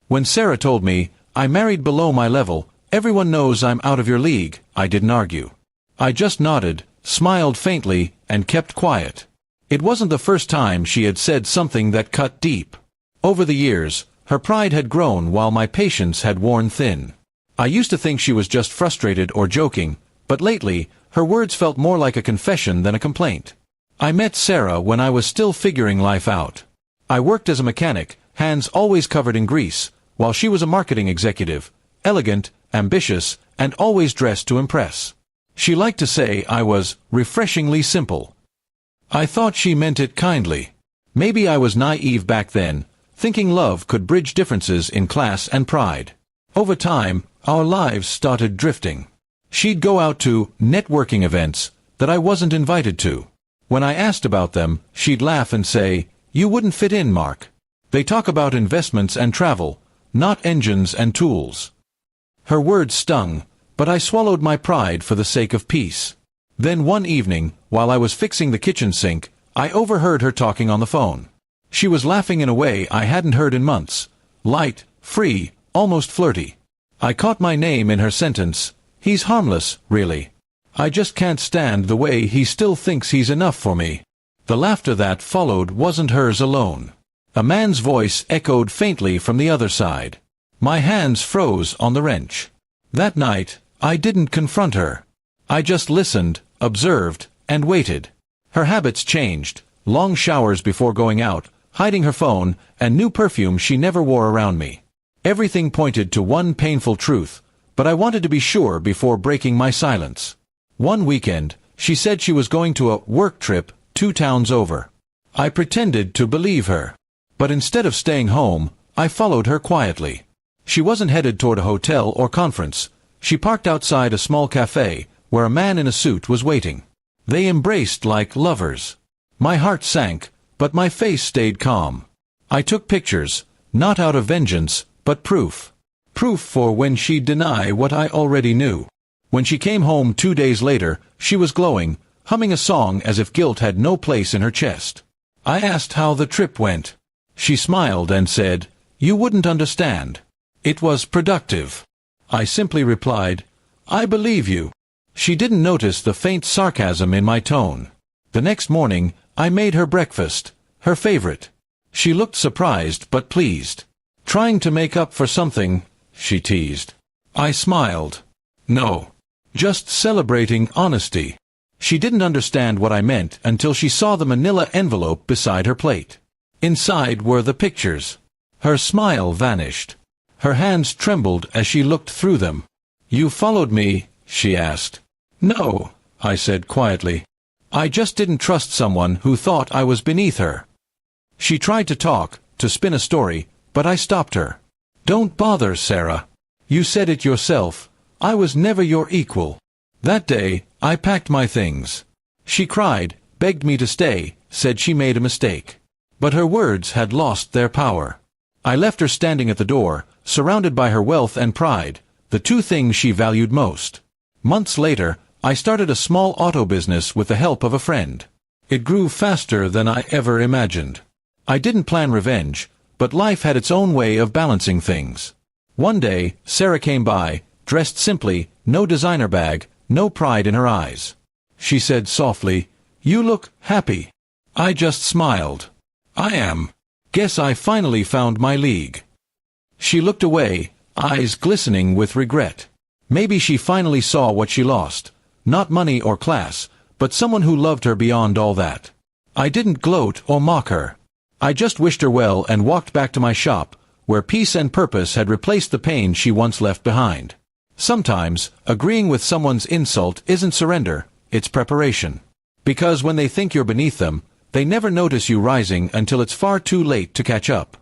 When Sarah told me, "I married below my level, everyone knows I'm out of your league," I didn't argue. I just nodded, smiled faintly, and kept quiet. It wasn't the first time she had said something that cut deep. Over the years, her pride had grown while my patience had worn thin. I used to think she was just frustrated or joking, but lately, her words felt more like a confession than a complaint. I met Sarah when I was still figuring life out. I worked as a mechanic, hands always covered in grease, while she was a marketing executive, elegant, ambitious, and always dressed to impress. She liked to say I was refreshingly simple. I thought she meant it kindly. Maybe I was naive back then, thinking love could bridge differences in class and pride. Over time, our lives started drifting. She'd go out to networking events that I wasn't invited to. When I asked about them, she'd laugh and say, "You wouldn't fit in, Mark. They talk about investments and travel, not engines and tools." Her words stung, but I swallowed my pride for the sake of peace. Then one evening, while I was fixing the kitchen sink, I overheard her talking on the phone. She was laughing in a way I hadn't heard in months. Light, free, almost flirty. I caught my name in her sentence. "He's harmless, really. I just can't stand the way he still thinks he's enough for me." The laughter that followed wasn't hers alone. A man's voice echoed faintly from the other side. My hands froze on the wrench. That night, I didn't confront her. I just listened, observed, and waited. Her habits changed. Long showers before going out, hiding her phone, and new perfume she never wore around me. Everything pointed to one painful truth, but I wanted to be sure before breaking my silence. One weekend, she said she was going to a work trip 2 towns over. I pretended to believe her. But instead of staying home, I followed her quietly. She wasn't headed toward a hotel or conference. She parked outside a small cafe, where a man in a suit was waiting. They embraced like lovers. My heart sank, but my face stayed calm. I took pictures, not out of vengeance, but proof. Proof for when she'd deny what I already knew. When she came home 2 days later, she was glowing, humming a song as if guilt had no place in her chest. I asked how the trip went. She smiled and said, "You wouldn't understand. It was productive." I simply replied, "I believe you." She didn't notice the faint sarcasm in my tone. The next morning, I made her breakfast, her favorite. She looked surprised but pleased. "Trying to make up for something," she teased. I smiled. "No. Just celebrating honesty." She didn't understand what I meant until she saw the manila envelope beside her plate. Inside were the pictures. Her smile vanished. Her hands trembled as she looked through them. "You followed me?" she asked. "No," I said quietly. "I just didn't trust someone who thought I was beneath her." She tried to talk, to spin a story, but I stopped her. "Don't bother, Sarah. You said it yourself. I was never your equal." That day, I packed my things. She cried, begged me to stay, said she made a mistake. But her words had lost their power. I left her standing at the door, surrounded by her wealth and pride, the 2 things she valued most. Months later, I started a small auto business with the help of a friend. It grew faster than I ever imagined. I didn't plan revenge, but life had its own way of balancing things. One day, Sarah came by, dressed simply, no designer bag, no pride in her eyes. She said softly, "You look happy." I just smiled. "I am. Guess I finally found my league." She looked away, eyes glistening with regret. Maybe she finally saw what she lost. Not money or class, but someone who loved her beyond all that. I didn't gloat or mock her. I just wished her well and walked back to my shop, where peace and purpose had replaced the pain she once left behind. Sometimes, agreeing with someone's insult isn't surrender, it's preparation. Because when they think you're beneath them, they never notice you rising until it's far too late to catch up.